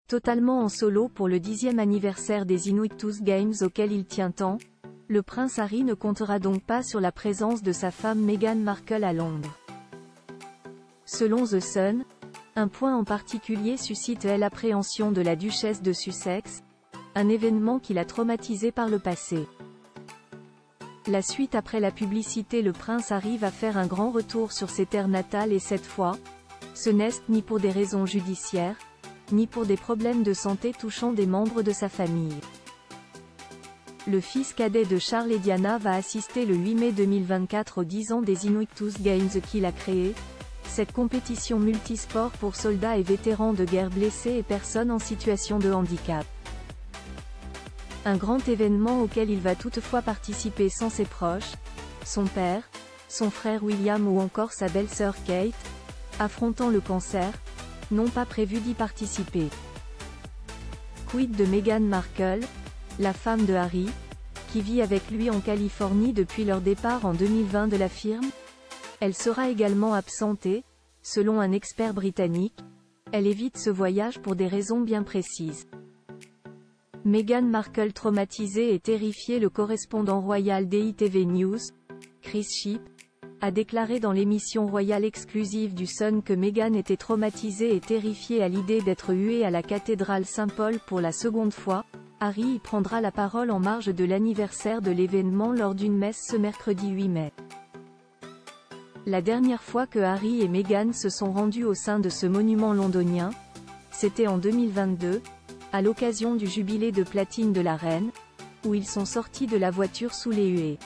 Totalement en solo pour le 10e anniversaire des Invictus Games auquel il tient tant, le prince Harry ne comptera donc pas sur la présence de sa femme Meghan Markle à Londres. Selon The Sun, un point en particulier suscite l'appréhension de la duchesse de Sussex, un événement qui l'a traumatisée par le passé. La suite après la publicité, le prince Harry va faire un grand retour sur ses terres natales et cette fois, ce n'est ni pour des raisons judiciaires, ni pour des problèmes de santé touchant des membres de sa famille. Le fils cadet de Charles et Diana va assister le 8 mai 2024 aux 10 ans des Invictus Games qu'il a créé, cette compétition multisport pour soldats et vétérans de guerre blessés et personnes en situation de handicap. Un grand événement auquel il va toutefois participer sans ses proches, son père, son frère William ou encore sa belle-sœur Kate, affrontant le cancer, n'ont pas prévu d'y participer. Quid de Meghan Markle, la femme de Harry, qui vit avec lui en Californie depuis leur départ en 2020 de la firme? Elle sera également absentée, selon un expert britannique. Elle évite ce voyage pour des raisons bien précises. Meghan Markle traumatisée et terrifiée. Le correspondant royal d'ITV News, Chris Shipp, a déclaré dans l'émission royale exclusive du Sun que Meghan était traumatisée et terrifiée à l'idée d'être huée à la cathédrale Saint-Paul pour la seconde fois. Harry y prendra la parole en marge de l'anniversaire de l'événement lors d'une messe ce mercredi 8 mai. La dernière fois que Harry et Meghan se sont rendus au sein de ce monument londonien, c'était en 2022, à l'occasion du jubilé de platine de la reine, où ils sont sortis de la voiture sous les huées.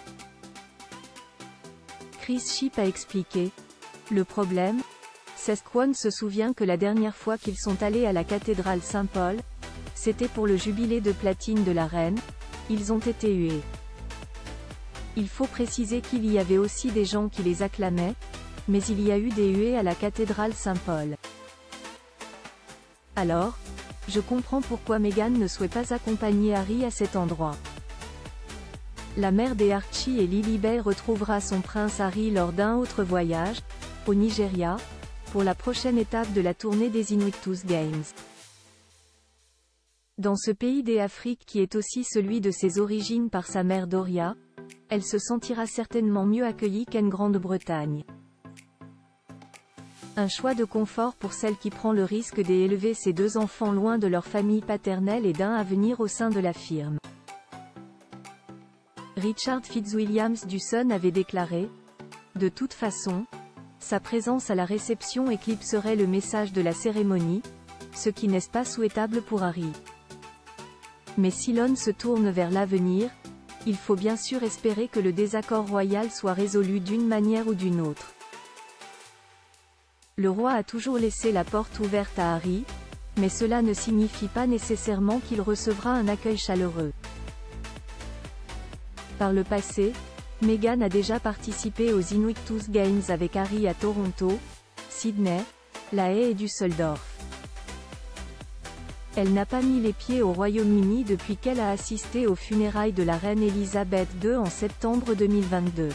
Chris Shipp a expliqué: « Le problème, c'est qu'on se souvient que la dernière fois qu'ils sont allés à la cathédrale Saint-Paul, c'était pour le jubilé de platine de la reine, ils ont été hués. Il faut préciser qu'il y avait aussi des gens qui les acclamaient, mais il y a eu des huées à la cathédrale Saint-Paul. Alors, je comprends pourquoi Meghan ne souhaite pas accompagner Harry à cet endroit. » La mère des Archie et Lilibet retrouvera son prince Harry lors d'un autre voyage, au Nigeria, pour la prochaine étape de la tournée des Invictus Games. Dans ce pays d'Afrique qui est aussi celui de ses origines par sa mère Doria, elle se sentira certainement mieux accueillie qu'en Grande-Bretagne. Un choix de confort pour celle qui prend le risque d'élever ses deux enfants loin de leur famille paternelle et d'un avenir au sein de la firme. Richard Fitzwilliams du Sun avait déclaré: « De toute façon, sa présence à la réception éclipserait le message de la cérémonie, ce qui n'est pas souhaitable pour Harry. Mais si l'on se tourne vers l'avenir, il faut bien sûr espérer que le désaccord royal soit résolu d'une manière ou d'une autre. » Le roi a toujours laissé la porte ouverte à Harry, mais cela ne signifie pas nécessairement qu'il recevra un accueil chaleureux. Par le passé, Meghan a déjà participé aux Invictus Games avec Harry à Toronto, Sydney, La Haye et Düsseldorf. Elle n'a pas mis les pieds au Royaume-Uni depuis qu'elle a assisté aux funérailles de la reine Elisabeth II en septembre 2022.